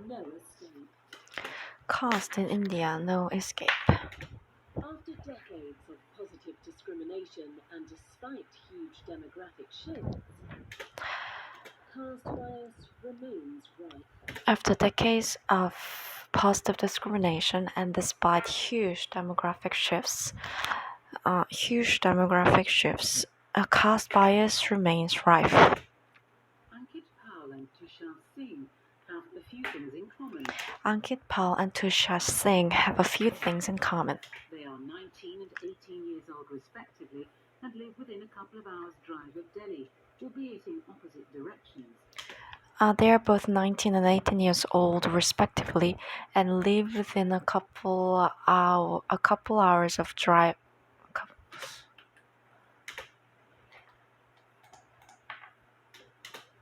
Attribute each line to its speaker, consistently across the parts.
Speaker 1: No escape.
Speaker 2: Caste in India, no escape.
Speaker 1: After decades of positive discrimination and despite huge demographic shifts, caste bias remains rife.
Speaker 2: After decades of positive discrimination and despite caste bias remains rife.
Speaker 1: Ankit Pal and Tushar Singh have a few things in common.
Speaker 2: Ankit Pal and Tushar Singh have a few things in common.
Speaker 1: They are 19 and 18 years old respectively and live within a couple of hours' drive of Delhi, albeit in opposite directions.
Speaker 2: They are both 19 and 18 years old, respectively, and live within a couple hours of drive.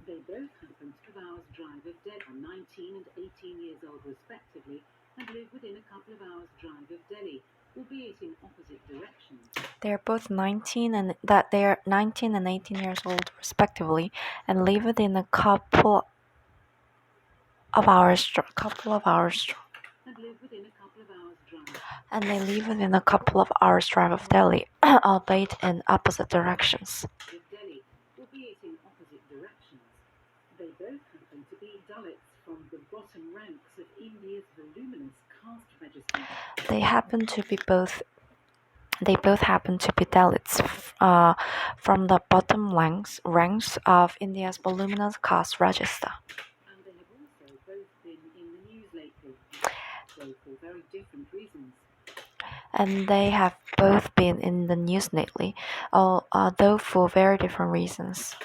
Speaker 1: They both happen to have hours' drive of Delhi, are 19 and 18 years old respectively, and live within a couple of hours' drive of Delhi, albeit in opposite directions.
Speaker 2: They are 19 and 18 years old, respectively, and live within a couple of hours.
Speaker 1: And live within a couple of hours' drive.
Speaker 2: And they live within a couple of hours' drive of Delhi, albeit in opposite directions.
Speaker 1: Of Delhi, albeit in opposite directions. They both happen to be Dalits from the bottom ranks of India's voluminous caste register.
Speaker 2: They both happen to be Dalits from the bottom ranks of India's voluminous caste register.
Speaker 1: And they have also both been in the news lately, though for very different reasons.
Speaker 2: And they have both been in the news lately, although for very different reasons.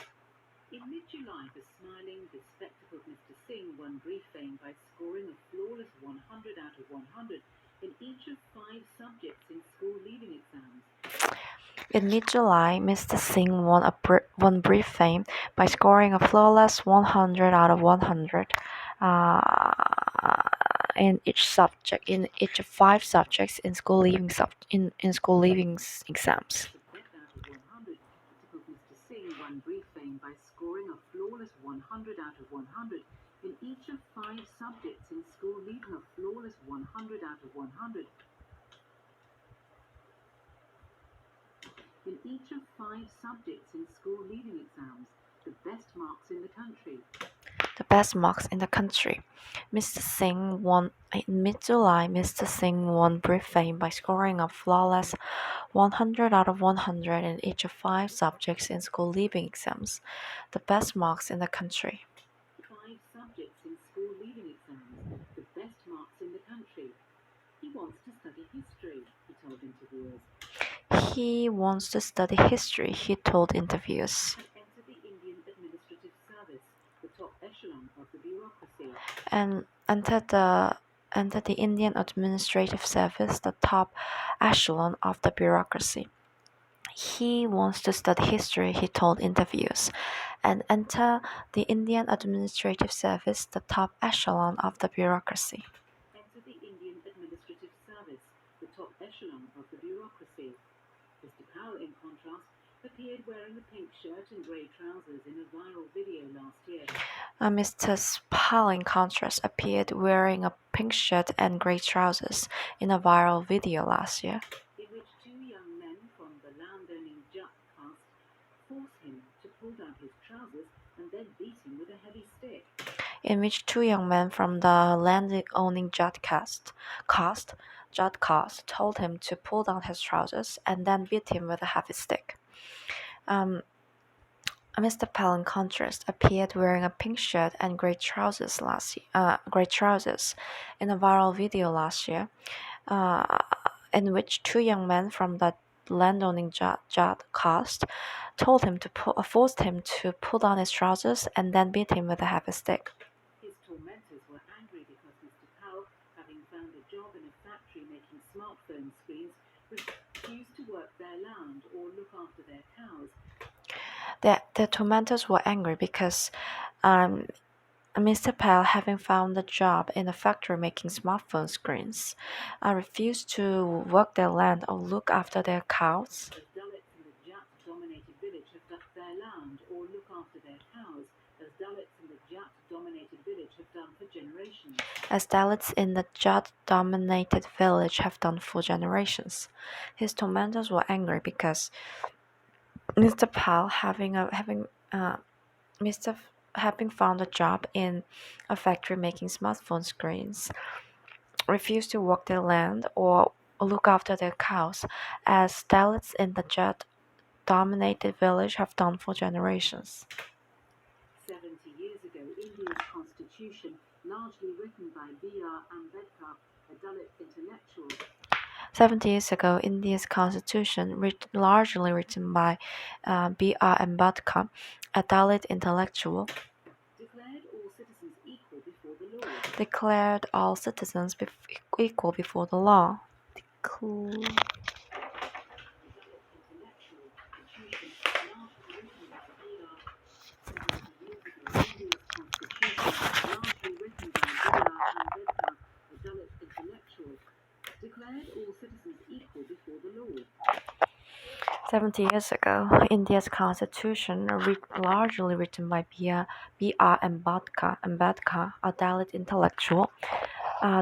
Speaker 1: In mid-July, the smiling, bespectacled Mr. Singh won brief fame by scoring a flawless 100 out of 100 in each of 5 subjects in school leaving exams.
Speaker 2: In mid-July, Mr. Singh won brief fame by scoring a flawless 100 out of 100 in each of 5 subjects in school leaving exams.
Speaker 1: Out of 100, Mr. Singh won brief fame by scoring a flawless 100 out of 100 in each of 5 subjects in school leaving a flawless 100 out of 100. In each of 5 subjects in school leaving exams, the best marks in the country.
Speaker 2: Mr. Singh won in mid-July. Mr. Singh won brief fame by scoring a flawless 100 out of 100 in each of 5 subjects in school leaving exams, the best marks in the country.
Speaker 1: 5 subjects in school leaving exams, the best marks in the country. He wants to study history, he told interviewers.
Speaker 2: He wants to study history, he told interviewers.
Speaker 1: And enter the Indian Administrative Service, the top echelon of the bureaucracy.
Speaker 2: And enter the Indian Administrative Service, the top echelon of the bureaucracy. He wants to study history, he told interviewers, and enter the Indian Administrative Service, the top echelon of the bureaucracy.
Speaker 1: Enter the Indian Administrative Service, the top echelon of the bureaucracy. Mr. Powell, in contrast, appeared wearing a pink shirt and grey trousers in a viral video last year.
Speaker 2: Mr. Pal, in contrast, appeared wearing a pink shirt and grey trousers in a viral video last year,
Speaker 1: in which 2 young men from the landowning Jat caste force him to pull down his trousers and then beat him with a heavy stick.
Speaker 2: In which 2 young men from the landowning Jat caste told him to pull down his trousers and then beat him with a heavy stick. Mr. Pal, in contrast, appeared wearing a pink shirt and grey trousers in a viral video last year, in which 2 young men from the landowning Jat caste forced him to pull down his trousers and then beat him with a heavy stick.
Speaker 1: His tormentors were angry because Mr. Powell, having found a job in a factory making smartphone screens, refused to work their land or look after their cows.
Speaker 2: The tormentors were angry because Mr. Pal, having found a job in a factory making smartphone screens, refused to work their land or look after their cows.
Speaker 1: As Dalits in the Jat-dominated village have done their land or look after their cows, as Dalits in the Jat-dominated village have done for generations.
Speaker 2: as Dalits in the Jat-dominated village have done for generations. His tormentors were angry because Mr. Pal, having found a job in a factory making smartphone screens, refused to work their land or look after their cows, as Dalits in the Jat-dominated village have done for generations.
Speaker 1: 70 years ago, India's constitution, largely written by B.R. Ambedkar, a Dalit intellectual.
Speaker 2: 70 years ago, India's constitution, largely written by B.R. Ambedkar, a Dalit intellectual,
Speaker 1: declared all citizens equal before the law.
Speaker 2: Declared all citizens equal before the law.
Speaker 1: Declared all citizens equal before the law.
Speaker 2: 70 years ago, India's constitution, largely written by B.R. Ambedkar, a Dalit intellectual,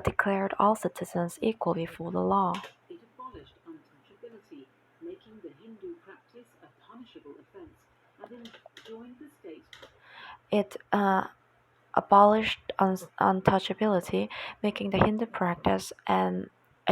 Speaker 2: declared all citizens equal before the law.
Speaker 1: It abolished untouchability, making the Hindu practice a punishable offence, and enjoined the state.
Speaker 2: It abolished untouchability, making the Hindu practice a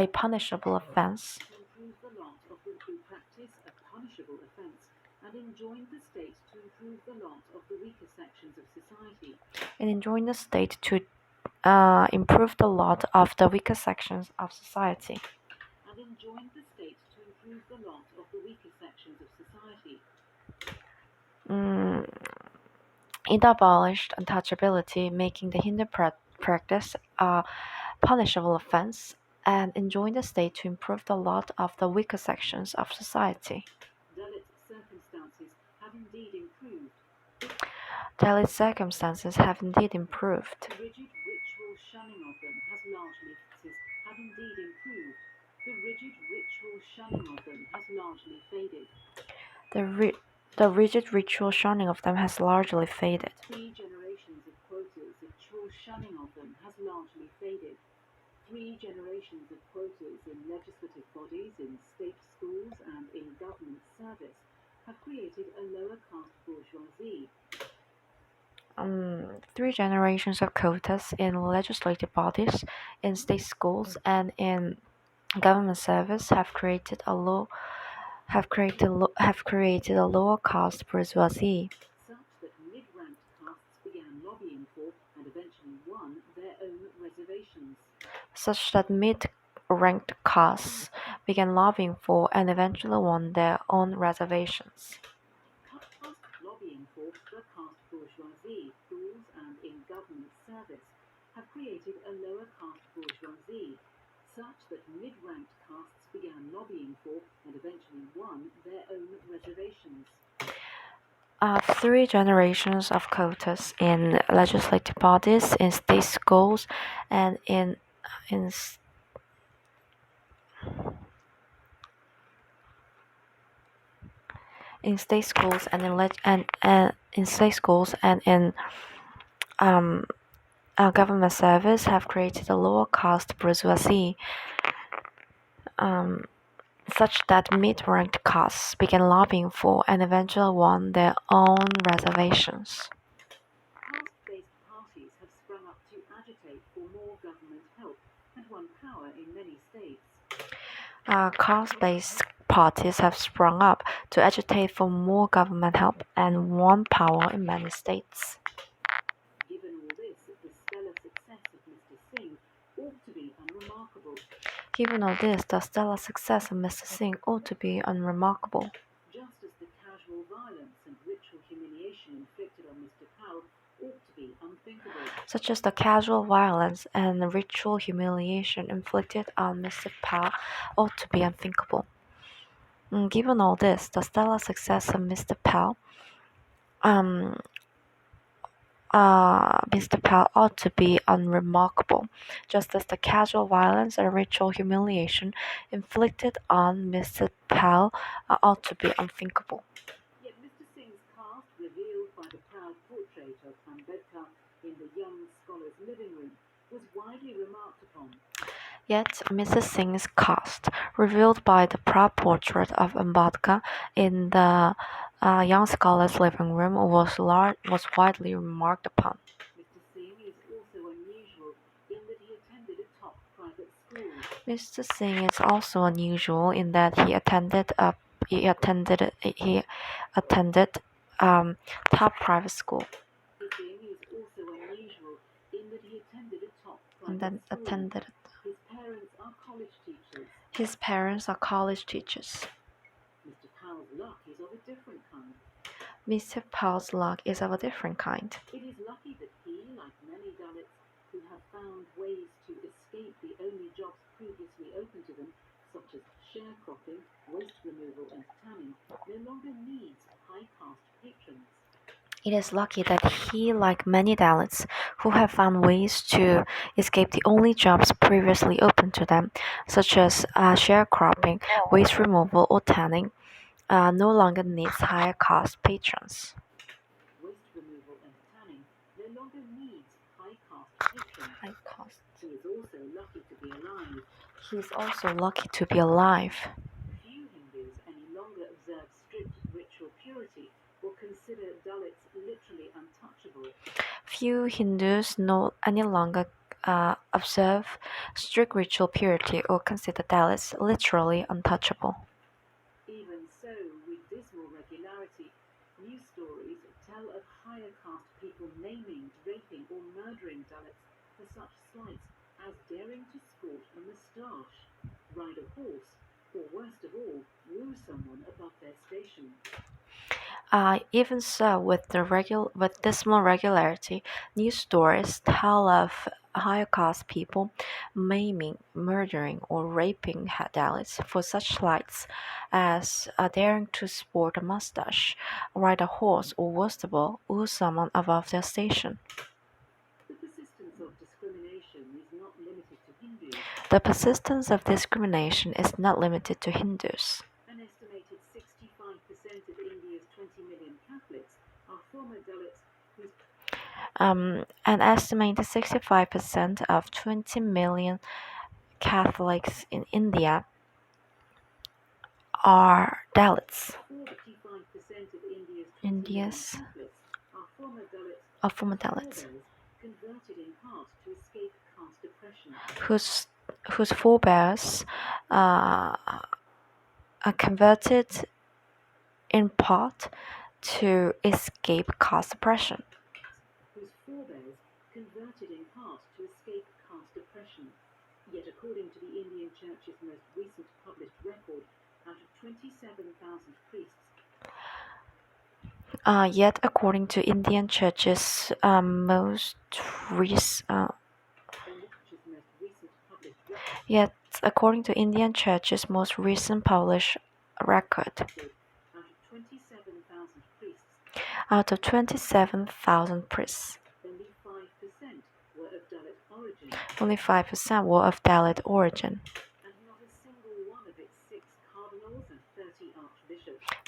Speaker 2: punishable offence.
Speaker 1: To improve the lot of the practice a punishable offence, and enjoined the state to improve the lot of the weaker sections of society.
Speaker 2: And enjoined the state to improve the lot of the weaker sections of society.
Speaker 1: And enjoined the state to improve the lot of the weaker sections of society.
Speaker 2: It abolished untouchability, making the Hindu practice a punishable offence, and enjoined the state to improve the lot of the weaker sections of society.
Speaker 1: Dalit circumstances have indeed improved.
Speaker 2: Dalit circumstances have indeed improved.
Speaker 1: The rigid ritual shunning of them has largely improved. The rigid ritual shunning of them has largely faded.
Speaker 2: The rigid ritual shunning of them has largely faded.
Speaker 1: 3 generations of quotas, the ritual shunning of them has largely faded. 3 generations of quotas in legislative bodies, in state schools, and in government service have created a lower caste bourgeoisie.
Speaker 2: 3 generations of quotas in legislative bodies, in state schools, and in government service have created a lower caste bourgeoisie.
Speaker 1: Such that mid-ranked castes began lobbying for and eventually won their own reservations.
Speaker 2: Such that mid-ranked castes began lobbying for and eventually won their own reservations.
Speaker 1: Caste lobbying for the caste bourgeoisie, schools, and in government service have created a lower caste bourgeoisie, such that mid-ranked castes began lobbying for and eventually won their own reservations.
Speaker 2: 3 generations of quotas in legislative bodies, in state schools, and in state schools and in state schools and in government service have created a lower caste bourgeoisie, such that mid-ranked castes began lobbying for and eventually won their own reservations.
Speaker 1: Caste-based parties have sprung up to agitate for more government help and won power in many states.
Speaker 2: Caste-based parties have sprung up to agitate for more government help and won power in many states.
Speaker 1: Given all this, the stellar success of Mr. Singh ought to be unremarkable.
Speaker 2: Given all this, the stellar success of Mr. Singh ought to be unremarkable.
Speaker 1: Just as the casual violence and ritual humiliation inflicted on Mr. Pal ought to be unthinkable.
Speaker 2: Such as the casual violence and ritual humiliation inflicted on Mr. Pal ought to be unthinkable. Given all this, the stellar success of Mr. Pal ought to be unremarkable, just as the casual violence and ritual humiliation inflicted on Mr. Pal ought to be unthinkable.
Speaker 1: Yet Mr. Singh's caste, revealed by the proud portrait of Ambedkar, in the young scholar's living room was widely remarked upon.
Speaker 2: Yet, Mrs. Singh's cast, revealed by the proud portrait of Ambedkar in the young scholar's living room, was widely remarked upon.
Speaker 1: Mr. Singh is also unusual in that he attended a top private school.
Speaker 2: Mr. Singh is also unusual in that he attended top private school.
Speaker 1: Mr. Singh is also unusual in that he attended a top
Speaker 2: And
Speaker 1: private
Speaker 2: then
Speaker 1: school.
Speaker 2: attended.
Speaker 1: His parents are college teachers.
Speaker 2: His parents are college teachers.
Speaker 1: Mr. Powell's luck is of a different kind.
Speaker 2: Mr. Powell's luck is of a different kind.
Speaker 1: It is lucky that he, like many Dalits who have found ways to escape the only jobs previously open to them, such as sharecropping, waste removal and tanning, no longer needs high caste patrons.
Speaker 2: It is lucky that he, like many Dalits who have found ways to escape the only jobs previously open to them, such as sharecropping, waste removal, or tanning, no longer needs higher caste patrons.
Speaker 1: Waste removal and tanning no longer needs high caste patrons.
Speaker 2: High caste.
Speaker 1: He is also lucky to be alive.
Speaker 2: He is also lucky to be alive.
Speaker 1: Few Hindus any longer observe strict ritual purity or consider Dalits literally untouchable.
Speaker 2: Few Hindus no any longer observe strict ritual purity or consider Dalits literally untouchable.
Speaker 1: Even so, with dismal regularity, news stories tell of higher caste people maiming, raping, or murdering Dalits for such slights as daring to sport a moustache, ride a horse, or worst of all, woo someone above their station.
Speaker 2: Even so, with dismal regularity, news stories tell of higher caste people maiming, murdering, or raping Dalits for such slights as daring to sport a mustache, ride a horse, or worst of all, woo someone above their station.
Speaker 1: The persistence of discrimination is not limited to Hindus.
Speaker 2: The persistence of discrimination is not limited to Hindus.
Speaker 1: An estimated 65% of India's 20 million Catholics are former Dalits whose
Speaker 2: An estimated 65% of 20 million Catholics in India are Dalits.
Speaker 1: 45% of India's 20 million
Speaker 2: India's
Speaker 1: Catholics are former Dalits
Speaker 2: of former Dalits,
Speaker 1: converted in part to escape caste oppression.
Speaker 2: whose forebears are converted in part to escape caste oppression.
Speaker 1: Yet according to the Indian Church's most recent published record, out of 27,000 priests,
Speaker 2: Yet according to Indian Church's most recent published record, out of 27,000 priests, only 5% were of Dalit origin,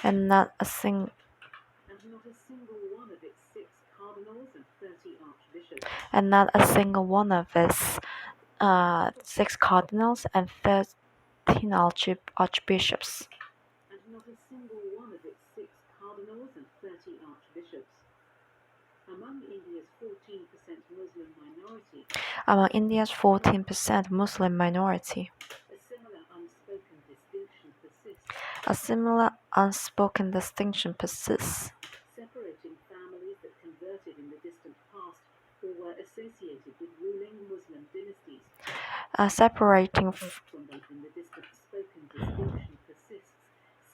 Speaker 2: and not a single one of its 6 cardinals and 30 archbishops, and not a single one of its 6 cardinals and 13 archbishops. Among India's 14% Muslim minority, a similar unspoken distinction persists,
Speaker 1: separating families that converted in the distant past or were associated with ruling Muslim dynasties.
Speaker 2: Separating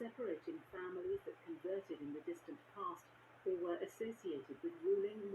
Speaker 1: Separating families that converted in the distant past or were associated with ruling